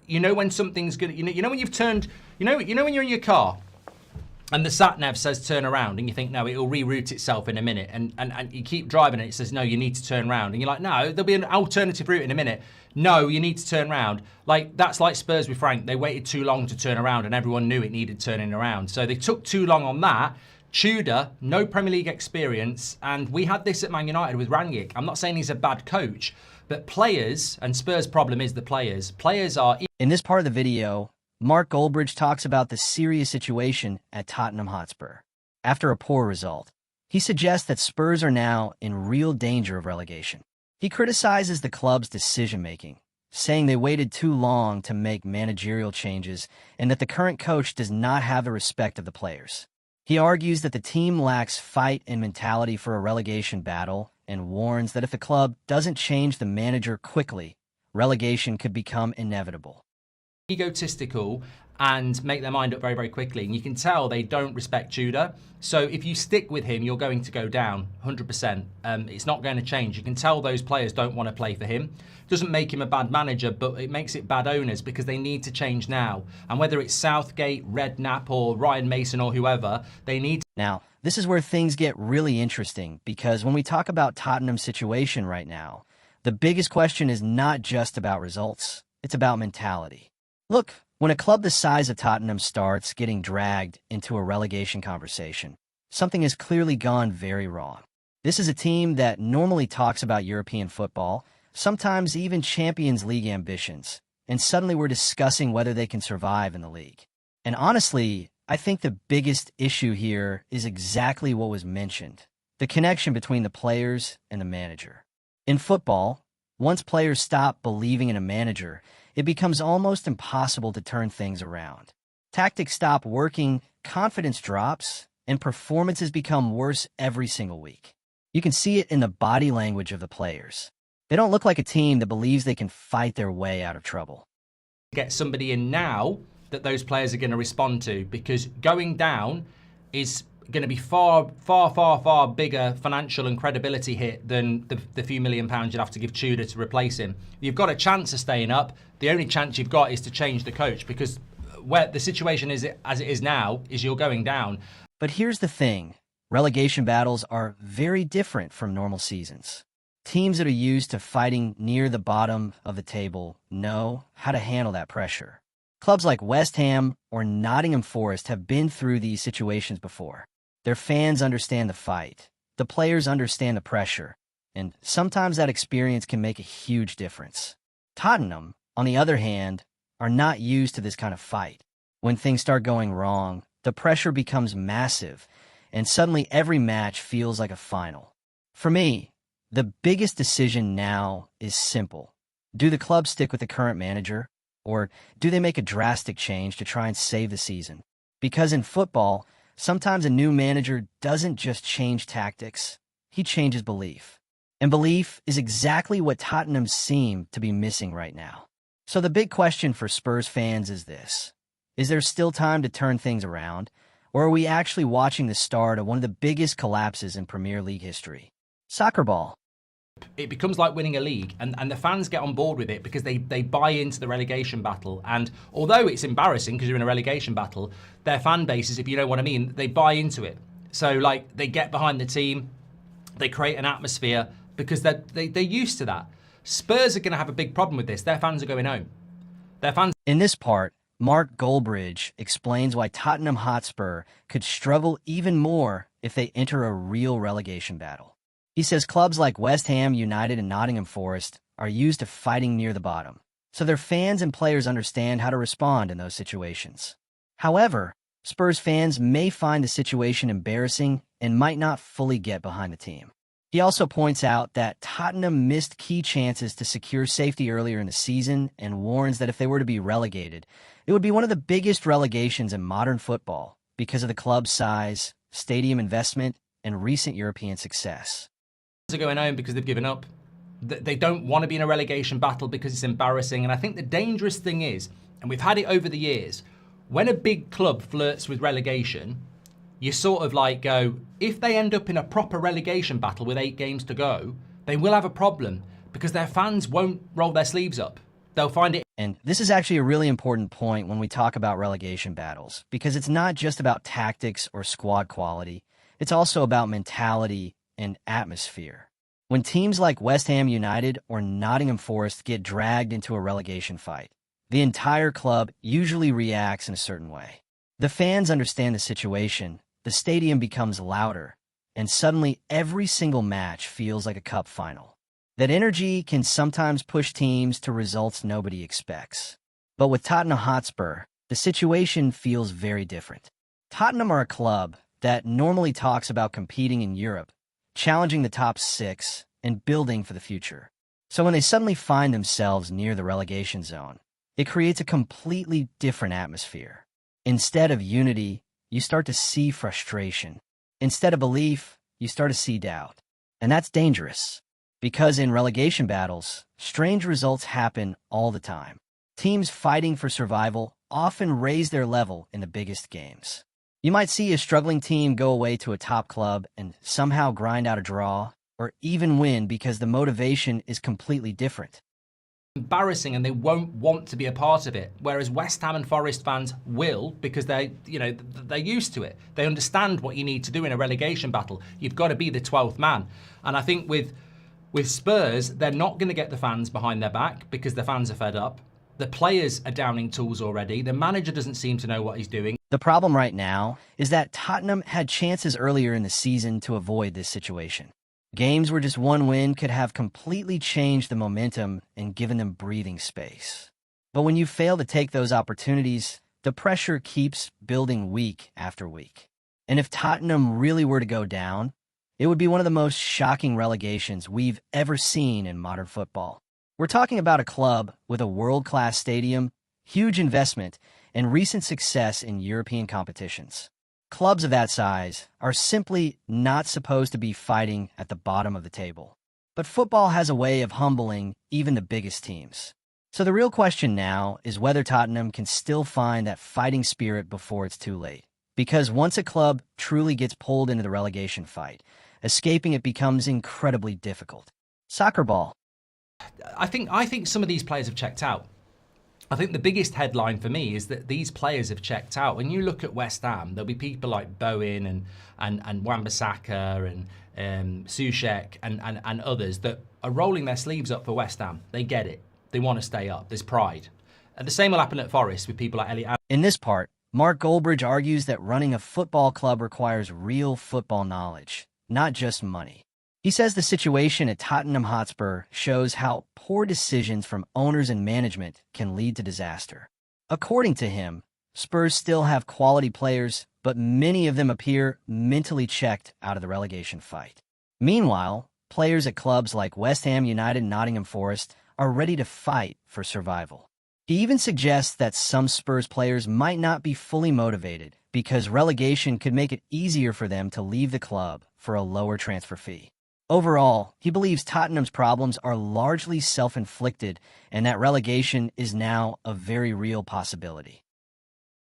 you know when something's good. You know when you've turned. You know when you're in your car, and the sat nav says turn around, and you think no, it'll reroute itself in a minute, and you keep driving and it says no, you need to turn around, and you're like no, there'll be an alternative route in a minute. No, you need to turn around. Like that's like Spurs with Frank. They waited too long to turn around, and everyone knew it needed turning around, so they took too long on that. Tudor, no Premier League experience, and we had this at Man United with Rangnick. I'm not saying he's a bad coach, but players, and Spurs' problem is the players. Players are... In this part of the video, Mark Goldbridge talks about the serious situation at Tottenham Hotspur. After a poor result, he suggests that Spurs are now in real danger of relegation. He criticizes the club's decision-making, saying they waited too long to make managerial changes and that the current coach does not have the respect of the players. He argues that the team lacks fight and mentality for a relegation battle and warns that if the club doesn't change the manager quickly, relegation could become inevitable. Egotistical and make their mind up very, very quickly. And you can tell they don't respect Tudor. So if you stick with him, you're going to go down 100%. It's not going to change. You can tell those players don't want to play for him. Doesn't make him a bad manager, but it makes it bad owners because they need to change now. And whether it's Southgate, Redknapp, or Ryan Mason or whoever, they need to... Now, this is where things get really interesting because when we talk about Tottenham's situation right now, the biggest question is not just about results. It's about mentality. Look, when a club the size of Tottenham starts getting dragged into a relegation conversation, something has clearly gone very wrong. This is a team that normally talks about European football, sometimes even Champions League ambitions, and suddenly we're discussing whether they can survive in the league. And honestly, I think the biggest issue here is exactly what was mentioned, the connection between the players and the manager. In football, once players stop believing in a manager, it becomes almost impossible to turn things around. Tactics stop working, confidence drops, and performances become worse every single week. You can see it in the body language of the players. They don't look like a team that believes they can fight their way out of trouble. Get somebody in now that those players are going to respond to, because going down is going to be far bigger financial and credibility hit than the few £1 million you'd have to give Tudor to replace him. You've got a chance of staying up. The only chance you've got is to change the coach, because where the situation is as it is now is you're going down. But here's the thing. Relegation battles are very different from normal seasons. Teams that are used to fighting near the bottom of the table know how to handle that pressure. Clubs like West Ham or Nottingham Forest have been through these situations before. Their fans understand the fight. The players understand the pressure. And sometimes that experience can make a huge difference. Tottenham, on the other hand, are not used to this kind of fight. When things start going wrong, the pressure becomes massive, and suddenly every match feels like a final. For me, the biggest decision now is simple. Do the club stick with the current manager, or do they make a drastic change to try and save the season? Because in football, sometimes a new manager doesn't just change tactics, he changes belief. And belief is exactly what Tottenham seem to be missing right now. So the big question for Spurs fans is this. Is there still time to turn things around, or are we actually watching the start of one of the biggest collapses in Premier League history? Soccer ball. It becomes like winning a league, and the fans get on board with it because they buy into the relegation battle. And although it's embarrassing because you're in a relegation battle, their fan bases, if you know what I mean, they buy into it. So like they get behind the team, they create an atmosphere because they're used to that. Spurs are going to have a big problem with this. Their fans are going home. Their fans. In this part, Mark Goldbridge explains why Tottenham Hotspur could struggle even more if they enter a real relegation battle. He says clubs like West Ham, United, and Nottingham Forest are used to fighting near the bottom, so their fans and players understand how to respond in those situations. However, Spurs fans may find the situation embarrassing and might not fully get behind the team. He also points out that Tottenham missed key chances to secure safety earlier in the season and warns that if they were to be relegated, it would be one of the biggest relegations in modern football because of the club's size, stadium investment, and recent European success. Are going home because they've given up. They don't want to be in a relegation battle because it's embarrassing. And I think the dangerous thing is, and we've had it over the years, when a big club flirts with relegation, you sort of like go, if they end up in a proper relegation battle with 8 games to go, they will have a problem because their fans won't roll their sleeves up. They'll find it And this is actually a really important point when we talk about relegation battles, because it's not just about tactics or squad quality, it's also about mentality and atmosphere. When teams like West Ham United or Nottingham Forest get dragged into a relegation fight, the entire club usually reacts in a certain way. The fans understand the situation, the stadium becomes louder, and suddenly every single match feels like a cup final. That energy can sometimes push teams to results nobody expects. But with Tottenham Hotspur, the situation feels very different. Tottenham are a club that normally talks about competing in Europe, challenging the top six, and building for the future. So when they suddenly find themselves near the relegation zone, it creates a completely different atmosphere. Instead of unity, you start to see frustration. Instead of belief, you start to see doubt. And that's dangerous. Because in relegation battles, strange results happen all the time. Teams fighting for survival often raise their level in the biggest games. You might see a struggling team go away to a top club and somehow grind out a draw, or even win because the motivation is completely different. Embarrassing, and they won't want to be a part of it. Whereas West Ham and Forest fans will, because they're used to it. They understand what you need to do in a relegation battle. You've got to be the 12th man. And I think with Spurs, they're not going to get the fans behind their back because the fans are fed up. The players are downing tools already. The manager doesn't seem to know what he's doing. The problem right now is that Tottenham had chances earlier in the season to avoid this situation. Games where just one win could have completely changed the momentum and given them breathing space. But when you fail to take those opportunities, the pressure keeps building week after week. And if Tottenham really were to go down, it would be one of the most shocking relegations we've ever seen in modern football. We're talking about a club with a world-class stadium, huge investment, and recent success in European competitions. Clubs of that size are simply not supposed to be fighting at the bottom of the table. But football has a way of humbling even the biggest teams. So the real question now is whether Tottenham can still find that fighting spirit before it's too late. Because once a club truly gets pulled into the relegation fight, escaping it becomes incredibly difficult. Soccer ball. I think some of these players have checked out. I think the biggest headline for me is that these players have checked out. When you look at West Ham, there'll be people like Bowen and Wan-Bissaka and Soucek and others that are rolling their sleeves up for West Ham. They get it. They want to stay up. There's pride. And the same will happen at Forest with people like Elliot. In this part, Mark Goldbridge argues that running a football club requires real football knowledge, not just money. He says the situation at Tottenham Hotspur shows how poor decisions from owners and management can lead to disaster. According to him, Spurs still have quality players, but many of them appear mentally checked out of the relegation fight. Meanwhile, players at clubs like West Ham United and Nottingham Forest are ready to fight for survival. He even suggests that some Spurs players might not be fully motivated because relegation could make it easier for them to leave the club for a lower transfer fee. Overall, he believes Tottenham's problems are largely self-inflicted and that relegation is now a very real possibility.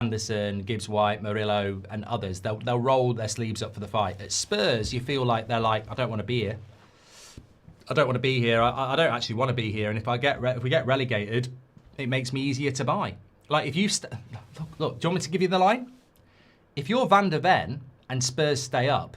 Anderson, Gibbs-White, Murillo and others, they'll roll their sleeves up for the fight. At Spurs, you feel like they're like, I don't want to be here. I don't want to be here. I don't actually want to be here. And if we get relegated, it makes me easier to buy. Like if you... Look, do you want me to give you the line? If you're Van der Ven and Spurs stay up...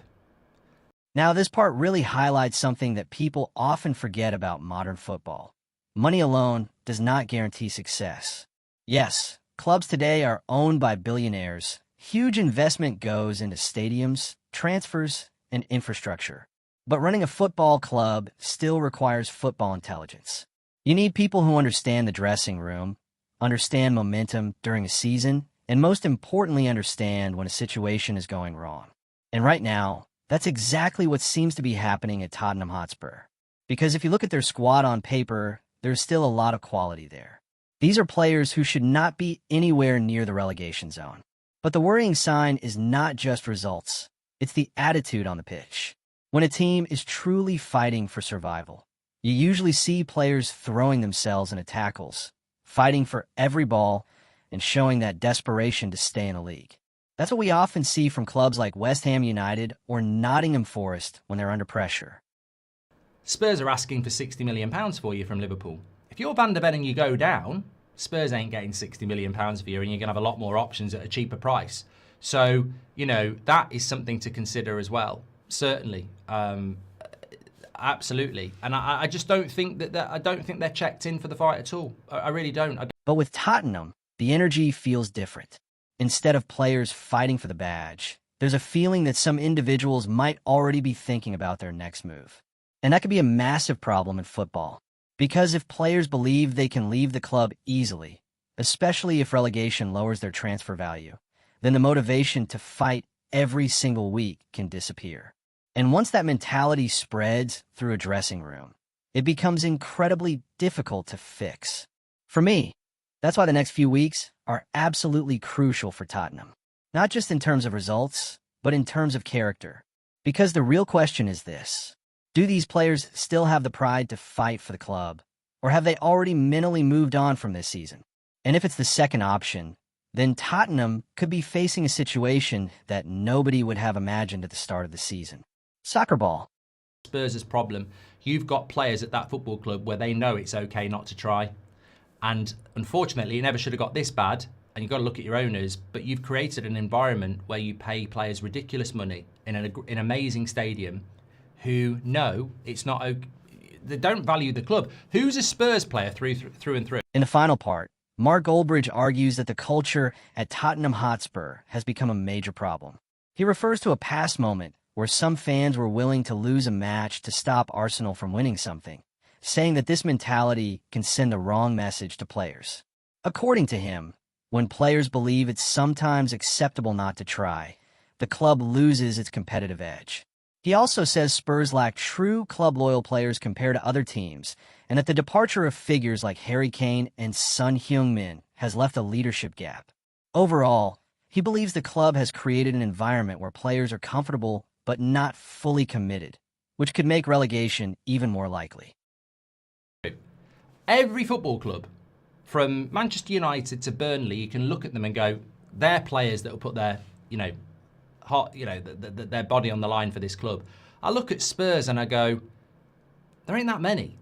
Now, this part really highlights something that people often forget about modern football. Money alone does not guarantee success. Yes, clubs today are owned by billionaires. Huge investment goes into stadiums, transfers, and infrastructure. But running a football club still requires football intelligence. You need people who understand the dressing room, understand momentum during a season, and most importantly, understand when a situation is going wrong. And right now, that's exactly what seems to be happening at Tottenham Hotspur. Because if you look at their squad on paper, there's still a lot of quality there. These are players who should not be anywhere near the relegation zone. But the worrying sign is not just results. It's the attitude on the pitch. When a team is truly fighting for survival, you usually see players throwing themselves into tackles, fighting for every ball, and showing that desperation to stay in a league. That's what we often see from clubs like West Ham United or Nottingham Forest when they're under pressure. Spurs are asking for £60 million for you from Liverpool. If you're Van der Ven and you go down, Spurs ain't getting £60 million for you, and you're going to have a lot more options at a cheaper price. So, that is something to consider as well. Certainly. Absolutely. And I just don't think I don't think they're checked in for the fight at all. I really don't. But with Tottenham, the energy feels different. Instead of players fighting for the badge, there's a feeling that some individuals might already be thinking about their next move. And that could be a massive problem in football. Because if players believe they can leave the club easily, especially if relegation lowers their transfer value, then the motivation to fight every single week can disappear. And once that mentality spreads through a dressing room, it becomes incredibly difficult to fix. For me, that's why the next few weeks are absolutely crucial for Tottenham. Not just in terms of results, but in terms of character. Because the real question is this: do these players still have the pride to fight for the club, or have they already mentally moved on from this season? And if it's the second option, then Tottenham could be facing a situation that nobody would have imagined at the start of the season. Soccer ball. Spurs' problem, you've got players at that football club where they know it's okay not to try. And unfortunately, it never should have got this bad. And you've got to look at your owners, but you've created an environment where you pay players ridiculous money in an amazing stadium who know it's not okay. They don't value the club. Who's a Spurs player through and through? In the final part, Mark Goldbridge argues that the culture at Tottenham Hotspur has become a major problem. He refers to a past moment where some fans were willing to lose a match to stop Arsenal from winning something, saying that this mentality can send the wrong message to players. According to him, when players believe it's sometimes acceptable not to try, the club loses its competitive edge. He also says Spurs lack true club-loyal players compared to other teams, and that the departure of figures like Harry Kane and Son Heung-min has left a leadership gap. Overall, he believes the club has created an environment where players are comfortable but not fully committed, which could make relegation even more likely. Every football club, from Manchester United to Burnley, you can look at them and go, they're players that will put their, their body on the line for this club. I look at Spurs and I go, there ain't that many.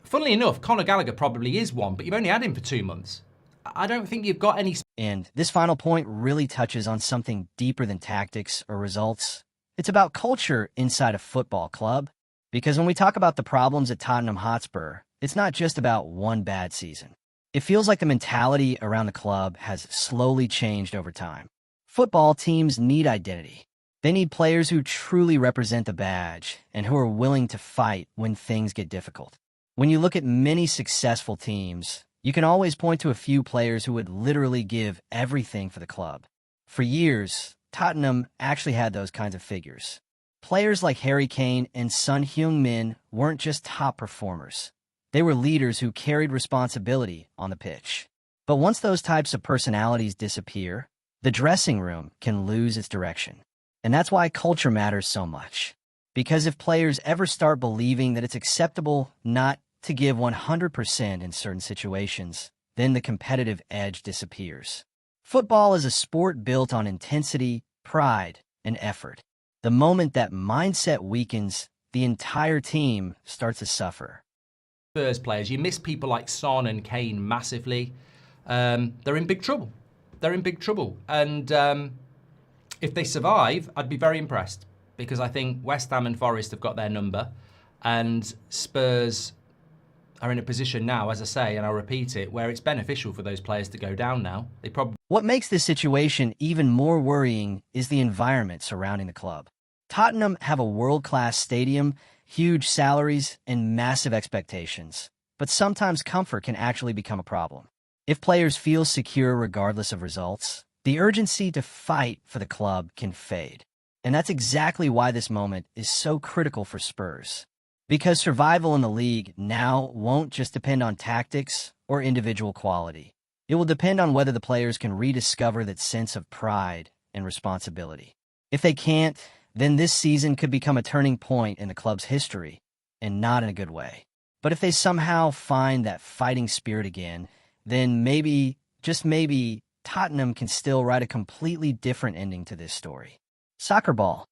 Funnily enough, Conor Gallagher probably is one, but you've only had him for 2 months. I don't think you've got any. And this final point really touches on something deeper than tactics or results. It's about culture inside a football club. Because when we talk about the problems at Tottenham Hotspur, it's not just about one bad season. It feels like the mentality around the club has slowly changed over time. Football teams need identity. They need players who truly represent the badge and who are willing to fight when things get difficult. When you look at many successful teams, you can always point to a few players who would literally give everything for the club. For years, Tottenham actually had those kinds of figures. Players like Harry Kane and Son Heung-min weren't just top performers. They were leaders who carried responsibility on the pitch. But once those types of personalities disappear, the dressing room can lose its direction. And that's why culture matters so much. Because if players ever start believing that it's acceptable not to give 100% in certain situations, then the competitive edge disappears. Football is a sport built on intensity, pride, and effort. The moment that mindset weakens, the entire team starts to suffer. Spurs players, you miss people like Son and Kane massively. They're in big trouble. They're in big trouble. And if they survive, I'd be very impressed. Because I think West Ham and Forest have got their number. And Spurs are in a position now, as I say, and I'll repeat it, where it's beneficial for those players to go down now. What makes this situation even more worrying is the environment surrounding the club. Tottenham have a world-class stadium, huge salaries, and massive expectations. But sometimes comfort can actually become a problem. If players feel secure regardless of results, the urgency to fight for the club can fade. And that's exactly why this moment is so critical for Spurs. Because survival in the league now won't just depend on tactics or individual quality. It will depend on whether the players can rediscover that sense of pride and responsibility. If they can't, then this season could become a turning point in the club's history, and not in a good way. But if they somehow find that fighting spirit again, then maybe, just maybe, Tottenham can still write a completely different ending to this story. Soccer ball.